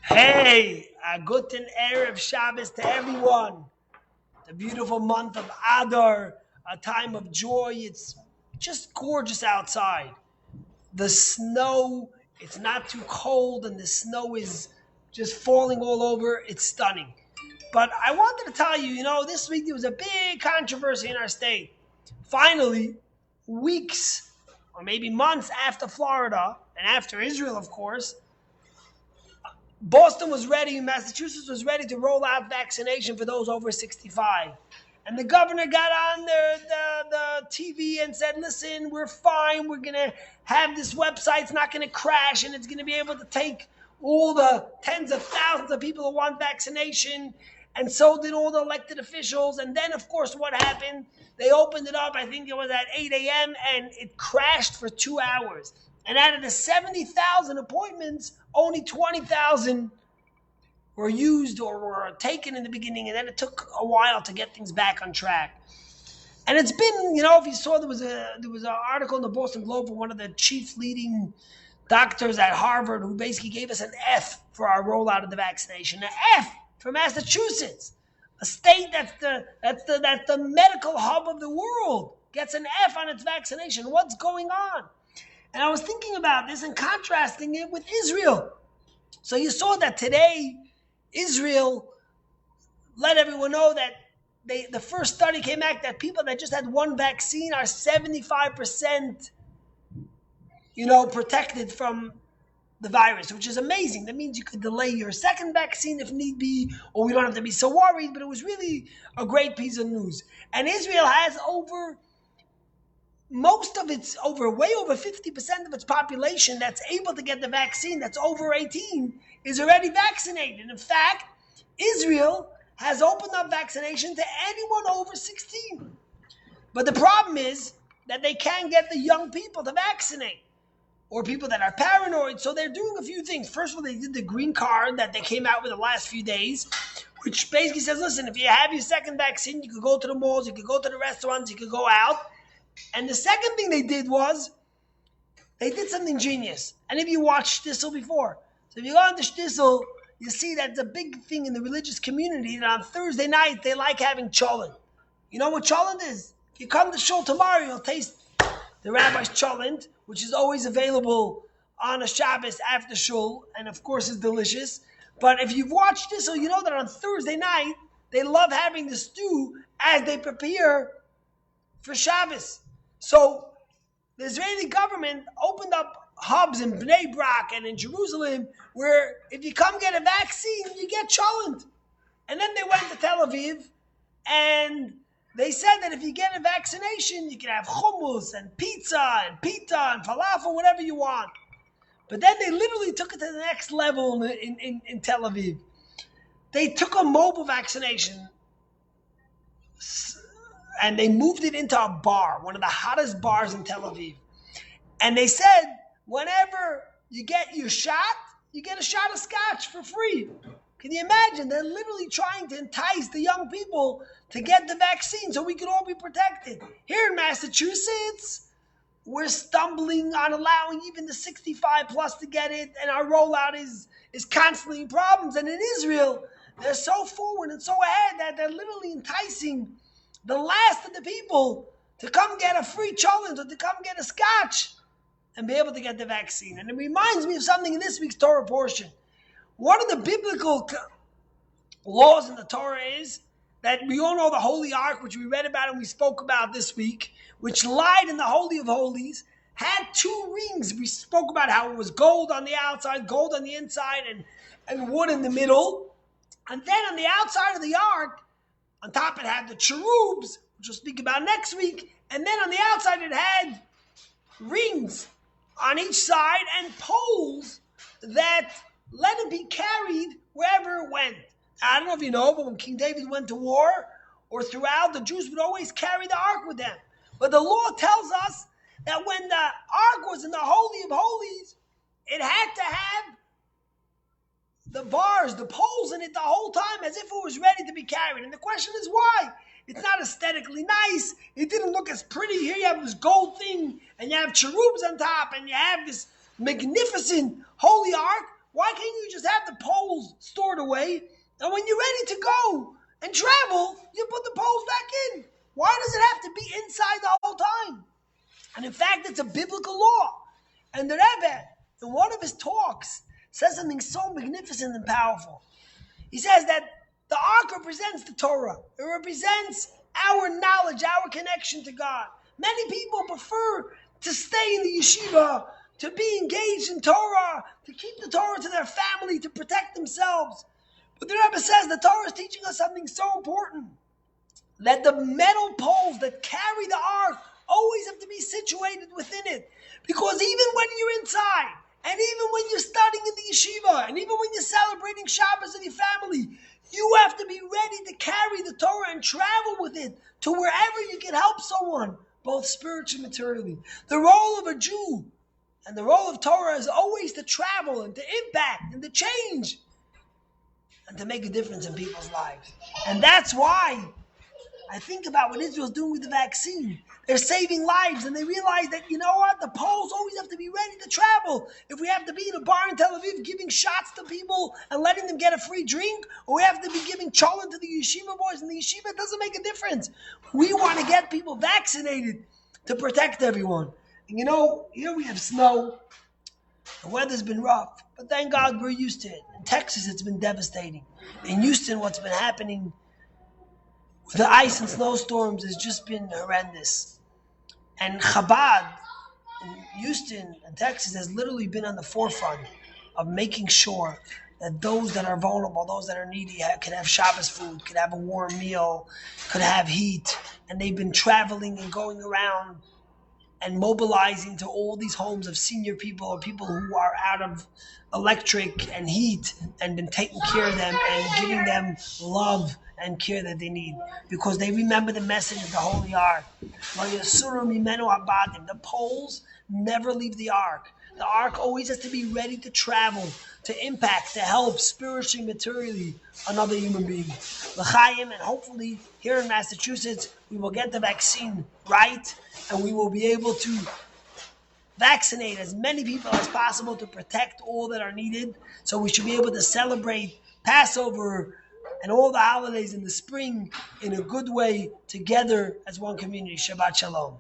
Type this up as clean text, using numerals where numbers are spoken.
Hey, a guten Erev Shabbos to everyone. The beautiful month of Adar, a time of joy. It's just gorgeous outside. The snow, it's not too cold, and the snow is just falling all over. It's stunning. But I wanted to tell you, this week there was a big controversy in our state. Finally, weeks or maybe months after Florida and after Israel, of course, Boston was ready, Massachusetts was ready to roll out vaccination for those over 65. And the governor got on the TV and said, listen, we're fine. We're going to have this website. It's not going to crash, and it's going to be able to take all the tens of thousands of people who want vaccination. And so did all the elected officials. And then, of course, what happened? They opened it up, I think it was at 8 a.m., and it crashed for 2 hours. And out of the 70,000 appointments, only 20,000 were used or were taken in the beginning, and then it took a while to get things back on track. And it's been, if you saw, there was an article in the Boston Globe from one of the chief leading doctors at Harvard who basically gave us an F for our rollout of the vaccination. An F for Massachusetts, a state that's the medical hub of the world, gets an F on its vaccination. What's going on? And I was thinking about this and contrasting it with Israel. So you saw that today, Israel let everyone know that the first study came out that people that just had one vaccine are 75%, protected from the virus, which is amazing. That means you could delay your second vaccine if need be, or we don't have to be so worried. But it was really a great piece of news. And Israel has way over 50% of its population that's able to get the vaccine, that's over 18, is already vaccinated. In fact, Israel has opened up vaccination to anyone over 16. But the problem is that they can't get the young people to vaccinate, or people that are paranoid. So they're doing a few things. First of all, they did the green card that they came out with the last few days, which basically says, listen, if you have your second vaccine, you could go to the malls, you could go to the restaurants, you could go out. And the second thing they did was they did something genius. And if you watched Shtisel before, so if you go on to Shtisel, you see that's a big thing in the religious community that on Thursday night they like having cholent. You know what cholent is? If you come to shul tomorrow, you'll taste the rabbi's cholent, which is always available on a Shabbos after shul, and of course is delicious. But if you've watched Shtisel, you know that on Thursday night they love having the stew as they prepare for Shabbos. So the Israeli government opened up hubs in Bnei Brak and in Jerusalem where if you come get a vaccine, you get cholent. And then they went to Tel Aviv and they said that if you get a vaccination, you can have hummus and pizza and pita and falafel, whatever you want. But then they literally took it to the next level in Tel Aviv. They took a mobile vaccination and they moved it into a bar, one of the hottest bars in Tel Aviv. And they said, whenever you get your shot, you get a shot of scotch for free. Can you imagine? They're literally trying to entice the young people to get the vaccine so we can all be protected. Here in Massachusetts, we're stumbling on allowing even the 65 plus to get it, and our rollout is constantly in problems. And in Israel, they're so forward and so ahead that they're literally enticing the last of the people to come get a free cholent or to come get a scotch and be able to get the vaccine. And it reminds me of something in this week's Torah portion. One of the biblical laws in the Torah is that we all know the Holy Ark, which we read about and we spoke about this week, which lied in the Holy of Holies, had two rings. We spoke about how it was gold on the outside, gold on the inside, and wood in the middle. And then on the outside of the Ark, on top it had the cherubs, which we'll speak about next week. And then on the outside it had rings on each side and poles that let it be carried wherever it went. I don't know if you know, but when King David went to war or throughout, the Jews would always carry the ark with them. But the law tells us that when the ark was in the Holy of Holies, it had to have the bars, the poles in it the whole time as if it was ready to be carried. And the question is why? It's not aesthetically nice. It didn't look as pretty. Here you have this gold thing and you have cherubs on top and you have this magnificent holy ark. Why can't you just have the poles stored away, and when you're ready to go and travel, you put the poles back in? Why does it have to be inside the whole time? And in fact, it's a biblical law. And the Rebbe, in one of his talks, says something so magnificent and powerful. He says that the ark represents the Torah. It represents our knowledge, our connection to God. Many people prefer to stay in the yeshiva, to be engaged in Torah, to keep the Torah to their family, to protect themselves. But the Rebbe says the Torah is teaching us something so important, that the metal poles that carry the ark always have to be situated within it. Because even when you're inside, and even when you're studying in the yeshiva, and even when you're celebrating Shabbos with your family, you have to be ready to carry the Torah and travel with it to wherever you can help someone, both spiritually and materially. The role of a Jew and the role of Torah is always to travel and to impact and to change and to make a difference in people's lives. And that's why I think about what Israel's doing with the vaccine. They're saving lives, and they realize that, you know what, the Poles always have to be ready to travel. If we have to be in a bar in Tel Aviv giving shots to people and letting them get a free drink, or we have to be giving cholent to the yeshiva boys in the yeshiva, it doesn't make a difference. We want to get people vaccinated to protect everyone. And you know, here we have snow. The weather's been rough, but thank God we're used to it. In Texas, it's been devastating. In Houston, what's been happening with the ice and snowstorms has just been horrendous. And Chabad in Houston and Texas has literally been on the forefront of making sure that those that are vulnerable, those that are needy, can have Shabbos food, can have a warm meal, could have heat. And they've been traveling and going around and mobilizing to all these homes of senior people or people who are out of electric and heat, and been taking care of them and giving them love and care that they need, because they remember the message of the Holy Ark. The poles never leave the Ark. The Ark always has to be ready to travel, to impact, to help spiritually, materially another human being. L'chaim, and hopefully here in Massachusetts we will get the vaccine right, and we will be able to vaccinate as many people as possible to protect all that are needed. So we should be able to celebrate Passover and all the holidays in the spring in a good way together as one community. Shabbat Shalom.